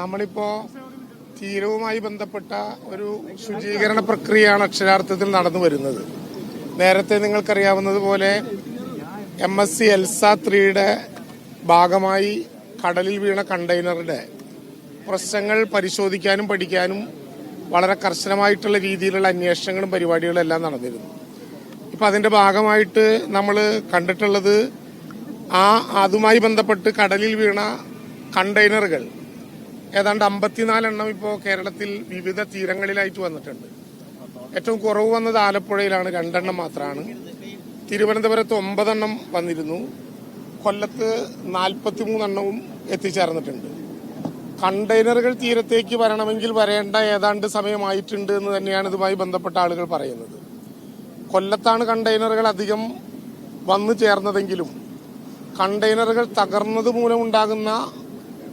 നമ്മളിപ്പോ തീരവുമായി ബന്ധപ്പെട്ട ഒരു ശുചീകരണ പ്രക്രിയയാണ് അക്ഷരാർത്ഥത്തിൽ നടന്നു വരുന്നത്. നേരത്തെ നിങ്ങൾക്കറിയാവുന്നതുപോലെ MSC ELSA 3യുടെ ഭാഗമായി കടലിൽ വീണ കണ്ടെയ്നറുടെ പ്രശ്നങ്ങൾ പരിശോധിക്കാനും പഠിക്കാനും വളരെ കർശനമായിട്ടുള്ള രീതിയിലുള്ള അന്വേഷണങ്ങളും പരിപാടികളും എല്ലാം നടന്നിരുന്നു. ഇപ്പം അതിന്റെ ഭാഗമായിട്ട് നമ്മൾ കണ്ടിട്ടുള്ളത് അതുമായി ബന്ധപ്പെട്ട് കടലിൽ വീണ കണ്ടെയ്നറുകൾ ഏതാണ്ട് 54 എണ്ണം ഇപ്പോൾ കേരളത്തിൽ വിവിധ തീരങ്ങളിലായിട്ട് വന്നിട്ടുണ്ട്. ഏറ്റവും കുറവ് വന്നത് ആലപ്പുഴയിലാണ്, 2 എണ്ണം മാത്രമാണ്. തിരുവനന്തപുരത്ത് 9 എണ്ണം വന്നിരുന്നു. കൊല്ലത്ത് 43 എണ്ണവും എത്തിച്ചേർന്നിട്ടുണ്ട്. കണ്ടെയ്നറുകൾ തീരത്തേക്ക് വരണമെങ്കിൽ വരേണ്ട ഏതാണ്ട് സമയമായിട്ടുണ്ട് എന്ന് തന്നെയാണ് ഇതുമായി ബന്ധപ്പെട്ട ആളുകൾ പറയുന്നത്. കൊല്ലത്താണ് കണ്ടെയ്നറുകൾ അധികം വന്നു ചേർന്നതെങ്കിലും കണ്ടെയ്നറുകൾ തകർന്നത് മൂലമുണ്ടാകുന്ന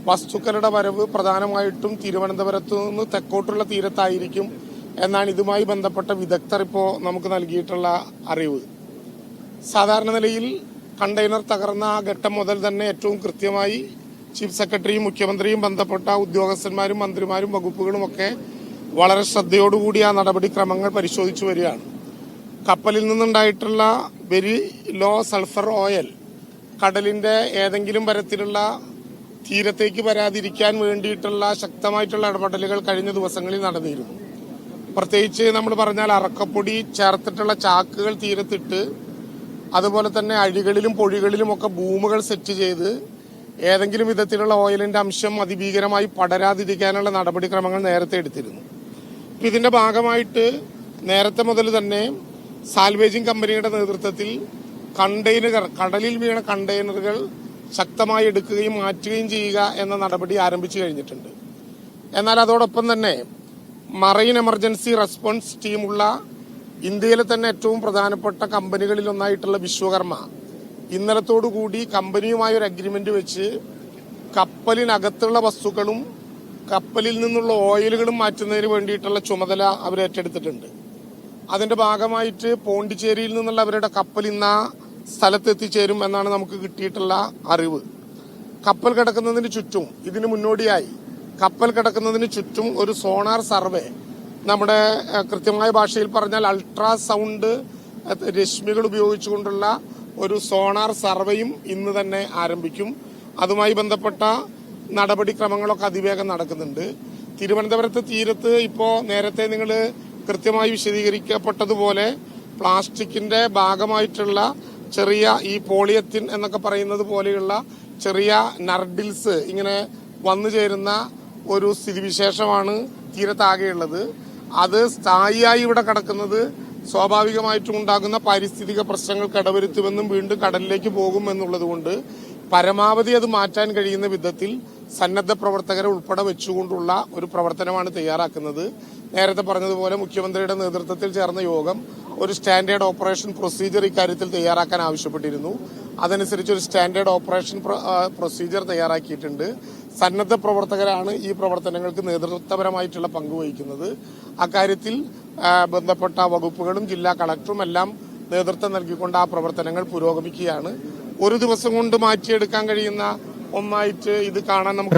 വസ്തുക്കളുടെ വരവ് പ്രധാനമായിട്ടും തിരുവനന്തപുരത്തു നിന്ന് തെക്കോട്ടുള്ള തീരത്തായിരിക്കും എന്നാണ് ഇതുമായി ബന്ധപ്പെട്ട വിദഗ്ധർ ഇപ്പോൾ നമുക്ക് നൽകിയിട്ടുള്ള അറിവ്. സാധാരണ നിലയിൽ കണ്ടെയ്നർ തകർന്ന ആ ഘട്ടം മുതൽ തന്നെ ഏറ്റവും കൃത്യമായി ചീഫ് സെക്രട്ടറിയും മുഖ്യമന്ത്രിയും ബന്ധപ്പെട്ട ഉദ്യോഗസ്ഥന്മാരും മന്ത്രിമാരും വകുപ്പുകളുമൊക്കെ വളരെ ശ്രദ്ധയോടുകൂടി ആ നടപടിക്രമങ്ങൾ പരിശോധിച്ചു വരികയാണ്. കപ്പലിൽ നിന്നുണ്ടായിട്ടുള്ള വെരി ലോ സൾഫർ ഓയിൽ കടലിന്റെ ഏതെങ്കിലും തരത്തിലുള്ള തീരത്തേക്ക് വരാതിരിക്കാൻ വേണ്ടിയിട്ടുള്ള ശക്തമായിട്ടുള്ള ഇടപെടലുകൾ കഴിഞ്ഞ ദിവസങ്ങളിൽ നടന്നിരുന്നു. പ്രത്യേകിച്ച് നമ്മൾ പറഞ്ഞാൽ അറക്കപ്പൊടി ചേർത്തിട്ടുള്ള ചാക്കുകൾ തീരത്തിട്ട് അതുപോലെ തന്നെ അഴികളിലും പൊഴികളിലുമൊക്കെ ബൂമുകൾ സെറ്റ് ചെയ്ത് ഏതെങ്കിലും വിധത്തിലുള്ള ഓയിലിന്റെ അംശം അതിഭീകരമായി പടരാതിരിക്കാനുള്ള നടപടിക്രമങ്ങൾ നേരത്തെ എടുത്തിരുന്നു. ഇതിന്റെ ഭാഗമായിട്ട് നേരത്തെ മുതൽ തന്നെ സാൽവേജിംഗ് കമ്പനിയുടെ നേതൃത്വത്തിൽ കടലിൽ വീണ കണ്ടെയ്നറുകൾ ശക്തമായി എടുക്കുകയും മാറ്റുകയും ചെയ്യുക എന്ന നടപടി ആരംഭിച്ചു കഴിഞ്ഞിട്ടുണ്ട്. എന്നാൽ അതോടൊപ്പം തന്നെ മറൈൻ എമർജൻസി റെസ്പോൺസ് ടീമുള്ള ഇന്ത്യയിലെ തന്നെ ഏറ്റവും പ്രധാനപ്പെട്ട കമ്പനികളിൽ ഒന്നായിട്ടുള്ള വിശ്വകർമ്മ ഇന്നലത്തോടുകൂടി കമ്പനിയുമായി ഒരു അഗ്രിമെന്റ് വെച്ച് കപ്പലിനകത്തുള്ള വസ്തുക്കളും കപ്പലിൽ നിന്നുള്ള ഓയിലുകളും മാറ്റുന്നതിന് വേണ്ടിയിട്ടുള്ള ചുമതല അവർ ഏറ്റെടുത്തിട്ടുണ്ട്. അതിന്റെ ഭാഗമായിട്ട് പോണ്ടിച്ചേരിയിൽ നിന്നുള്ള അവരുടെ കപ്പൽ ഇന്ന് ആ സ്ഥലത്തെത്തിച്ചേരും എന്നാണ് നമുക്ക് കിട്ടിയിട്ടുള്ള അറിവ്. കപ്പൽ കിടക്കുന്നതിന് ചുറ്റും ഇതിന് മുന്നോടിയായി കപ്പൽ കിടക്കുന്നതിന് ചുറ്റും ഒരു സോണാർ സർവേ, നമ്മുടെ കൃത്യമായ ഭാഷയിൽ പറഞ്ഞാൽ അൾട്രാസൗണ്ട് രശ്മികൾ ഉപയോഗിച്ചുകൊണ്ടുള്ള ഒരു സോണാർ സർവേയും ഇന്ന് തന്നെ ആരംഭിക്കും. അതുമായി ബന്ധപ്പെട്ട നടപടിക്രമങ്ങളൊക്കെ അതിവേഗം നടക്കുന്നുണ്ട്. തിരുവനന്തപുരത്ത് തീരത്ത് ഇപ്പോ നേരത്തെ നിങ്ങൾ കൃത്യമായി വിശദീകരിക്കപ്പെട്ടതുപോലെ പ്ലാസ്റ്റിക്കിന്റെ ഭാഗമായിട്ടുള്ള ചെറിയ ഈ പോളിയത്തിൻ എന്നൊക്കെ പറയുന്നത് പോലെയുള്ള ചെറിയ നർഡിൽസ് ഇങ്ങനെ വന്നു ചേരുന്ന ഒരു സ്ഥിതിവിശേഷമാണ് തീരത്താകെയുള്ളത്. അത് സ്ഥായിയായി ഇവിടെ കിടക്കുന്നത് സ്വാഭാവികമായിട്ടും ഉണ്ടാകുന്ന പാരിസ്ഥിതിക പ്രശ്നങ്ങൾക്ക് ഇടവരുത്തുമെന്നും വീണ്ടും കടലിലേക്ക് പോകും എന്നുള്ളത് കൊണ്ട് പരമാവധി അത് മാറ്റാൻ കഴിയുന്ന വിധത്തിൽ സന്നദ്ധ പ്രവർത്തകരെ ഉൾപ്പെടെ വെച്ചുകൊണ്ടുള്ള ഒരു പ്രവർത്തനമാണ് തയ്യാറാക്കുന്നത്. നേരത്തെ പറഞ്ഞതുപോലെ മുഖ്യമന്ത്രിയുടെ നേതൃത്വത്തിൽ ചേർന്ന യോഗം ഒരു സ്റ്റാൻഡേർഡ് ഓപ്പറേഷൻ പ്രൊസീജിയർ ഇക്കാര്യത്തിൽ തയ്യാറാക്കാൻ ആവശ്യപ്പെട്ടിരുന്നു. അതനുസരിച്ച് ഒരു സ്റ്റാൻഡേർഡ് ഓപ്പറേഷൻ പ്രൊസീജിയർ തയ്യാറാക്കിയിട്ടുണ്ട്. സന്നദ്ധ പ്രവർത്തകരാണ് ഈ പ്രവർത്തനങ്ങൾക്ക് നേതൃത്വപരമായിട്ടുള്ള പങ്കുവഹിക്കുന്നത്. അക്കാര്യത്തിൽ ബന്ധപ്പെട്ട വകുപ്പുകളും ജില്ലാ കളക്ടറും എല്ലാം നേതൃത്വം നൽകിക്കൊണ്ട് ആ പ്രവർത്തനങ്ങൾ പുരോഗമിക്കുകയാണ്. ഒരു ദിവസം കൊണ്ട് മാറ്റിയെടുക്കാൻ കഴിയുന്ന ഒന്നായിട്ട് ഇത് കാണാൻ നമുക്ക്